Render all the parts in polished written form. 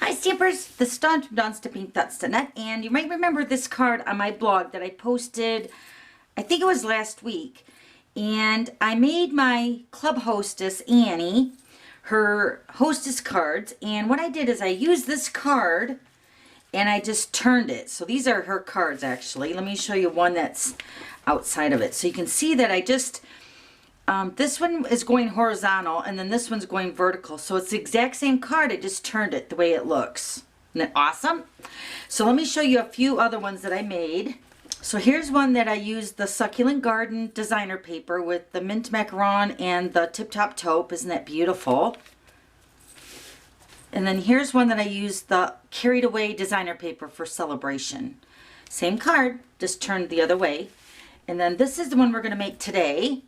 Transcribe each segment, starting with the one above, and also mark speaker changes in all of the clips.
Speaker 1: Hi Stampers, this is Dawn from DawnStampingThoughts.net, and you might remember this card on my blog that I posted, I think it was last week. And I made my club hostess, Annie, her hostess cards, and what I did is I used this card and I just turned it. So these are her cards actually. Let me show you one that's outside of it. So you can see that I just, this one is going horizontal and then this one's going vertical. So it's the exact same card, I just turned it the way it looks. Isn't that awesome? So let me show you a few other ones that I made. So here's one that I used the Succulent Garden designer paper with the mint macaron and the tip top taupe. Isn't that beautiful? And then here's one that I used the Carried Away designer paper for Sale-a-Bration. Same card, just turned the other way. And then this is the one we're going to make today.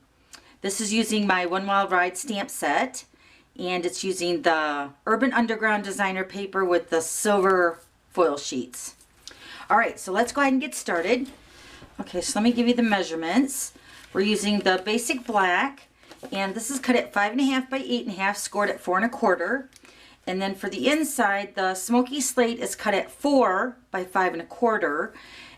Speaker 1: This is using my One Wild Ride stamp set, and it's using the Urban Underground designer paper with the silver foil sheets. All right, so let's go ahead and get started. Okay, so let me give you the measurements. We're using the basic black, and this is cut at 5.5 by 8.5, scored at 4 1/4. And then for the inside, the smoky slate is cut at 4 by 5 1/4,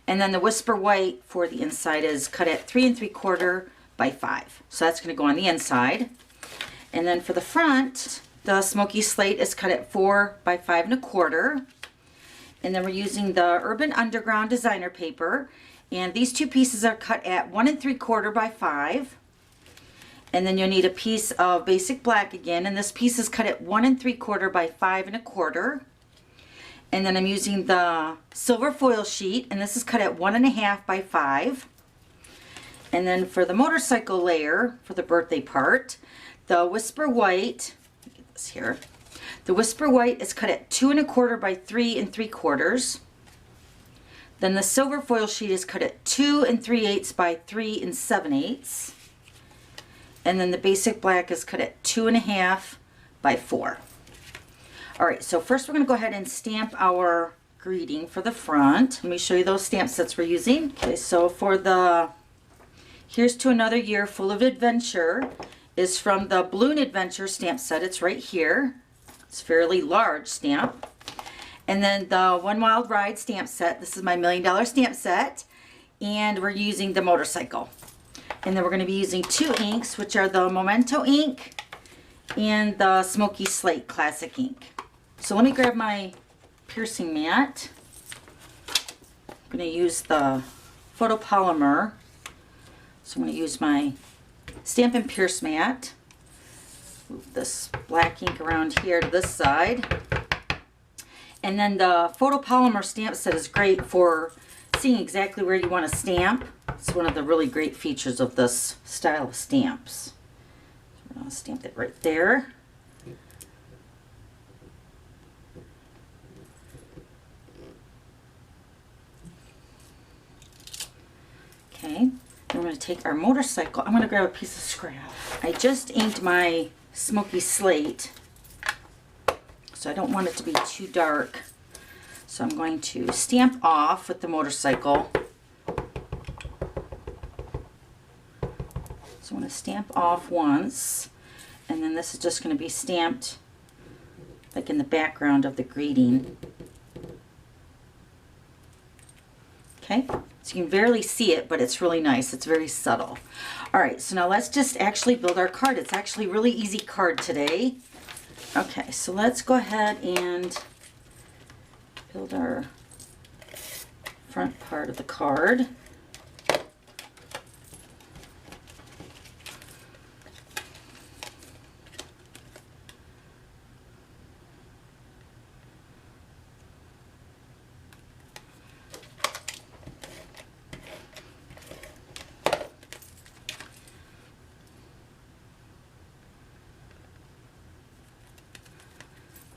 Speaker 1: and then the whisper white for the inside is cut at 3 3/4 by 5. So that's going to go on the inside. And then for the front, the smoky slate is cut at 4 by 5 1/4. And then we're using the Urban Underground designer paper, and these two pieces are cut at 1 3/4 by 5. And then you'll need a piece of basic black again, and this piece is cut at 1 3/4 by 5 1/4. And then I'm using the silver foil sheet, and this is cut at 1 1/2 by 5. And then for the motorcycle layer, for the birthday part, the Whisper White, let me get this here. The Whisper White is cut at 2 1/4 by 3 3/4. Then the silver foil sheet is cut at 2 3/8 by 3 7/8. And then the basic black is cut at 2 1/2 by 4. All right, so first we're going to go ahead and stamp our greeting for the front. Let me show you those stamp sets we're using. Okay, so for the Here's to Another Year Full of Adventure is from the Balloon Adventure stamp set. It's right here. It's a fairly large stamp. And then the One Wild Ride stamp set. This is my $1 Million stamp set. And we're using the motorcycle. And then we're going to be using two inks, which are the Memento ink and the Smoky Slate Classic ink. So let me grab my piercing mat. I'm going to use the photopolymer. So I'm going to use my Stampin' Pierce mat. Move this black ink around here to this side. And then the photopolymer stamp set is great for seeing exactly where you want to stamp. It's one of the really great features of this style of stamps. So we're going to stamp it right there. Okay, then we're going to take our motorcycle. I'm going to grab a piece of scrap. I just inked my smoky slate, so I don't want it to be too dark. So I'm going to stamp off with the motorcycle. So I'm going to stamp off once, and then this is just going to be stamped like in the background of the greeting. Okay, so you can barely see it, but it's really nice. It's very subtle. All right, so now let's just actually build our card. It's actually a really easy card today. Okay, so let's go ahead and build our front part of the card.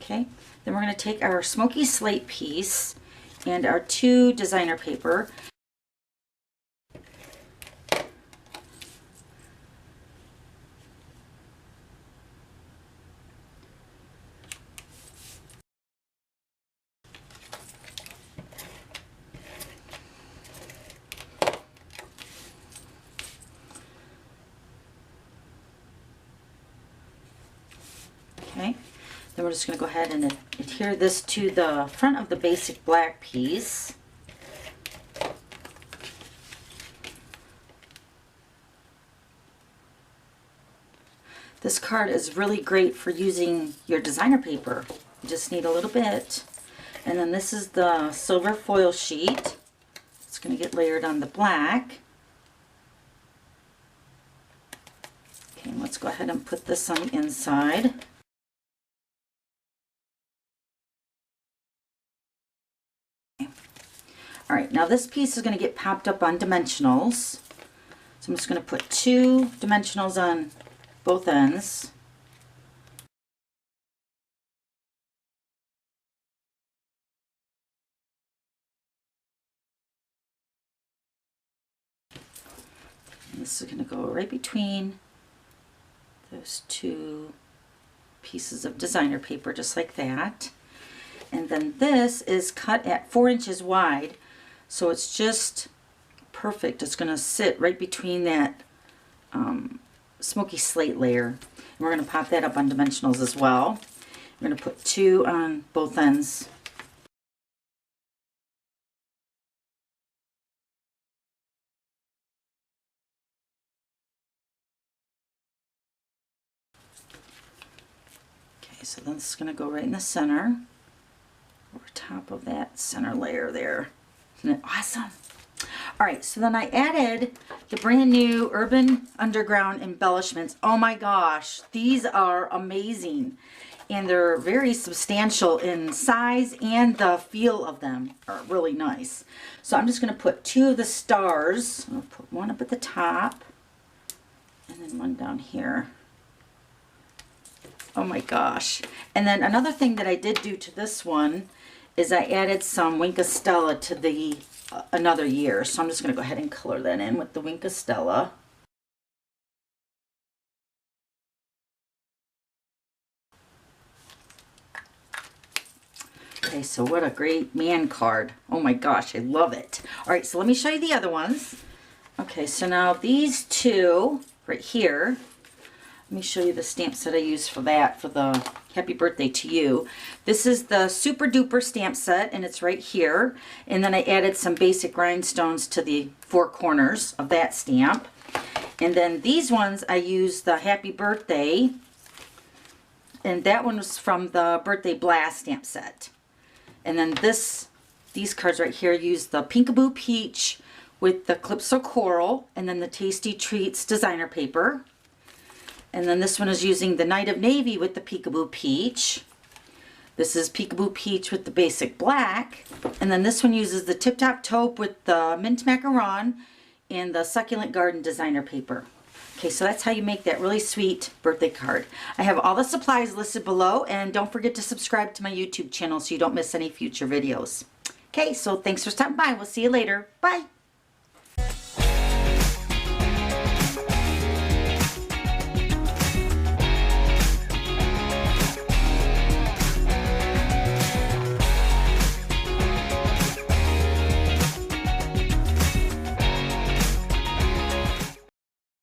Speaker 1: Okay, then we're going to take our smoky slate piece and our two designer paper. Okay, then Then we're just going to go ahead and adhere this to the front of the basic black piece. This card is really great for using your designer paper. You just need a little bit. And then this is the silver foil sheet. It's going to get layered on the black. Okay, let's go ahead and put this on the inside. Okay. All right, now this piece is going to get popped up on dimensionals. So I'm just going to put 2 dimensionals on both ends. And this is going to go right between those 2 pieces of designer paper, just like that. And then this is cut at 4 inches wide, so it's just perfect. It's going to sit right between that smoky slate layer. And we're going to pop that up on dimensionals as well. We're going to put 2 on both ends. Okay, so then this is going to go right in the center, over top of that center layer there. Isn't it awesome? All right, so then I added the brand new Urban Underground embellishments. Oh my gosh, these are amazing. And they're very substantial in size, and the feel of them are really nice. So I'm just going to put 2 of the stars. I'll put one up at the top and then one down here. Oh my gosh. And then another thing that I did do to this one is I added some Wink Stella to the another year. So I'm just going to go ahead and color that in with the Wink Stella. Okay, so what a great man card. Oh my gosh, I love it. All right, so let me show you the other ones. Okay, so now these 2 right here, let me show you the stamps that I use for that, for the Happy Birthday to You. This is the Super Duper stamp set, and it's right here. And then I added some basic rhinestones to the 4 corners of that stamp. And then these ones, I used the Happy Birthday, and that one was from the Birthday Blast stamp set. And then these cards right here use the Pinkaboo Peach with the Calypso Coral, and then the Tasty Treats designer paper. And then this one is using the Night of Navy with the Peekaboo Peach. This is Peekaboo Peach with the basic black. And then this one uses the Tip Top Taupe with the Mint Macaron and the Succulent Garden designer paper. Okay, so that's how you make that really sweet birthday card. I have all the supplies listed below, and don't forget to subscribe to my YouTube channel so you don't miss any future videos. Okay, so thanks for stopping by. We'll see you later. Bye.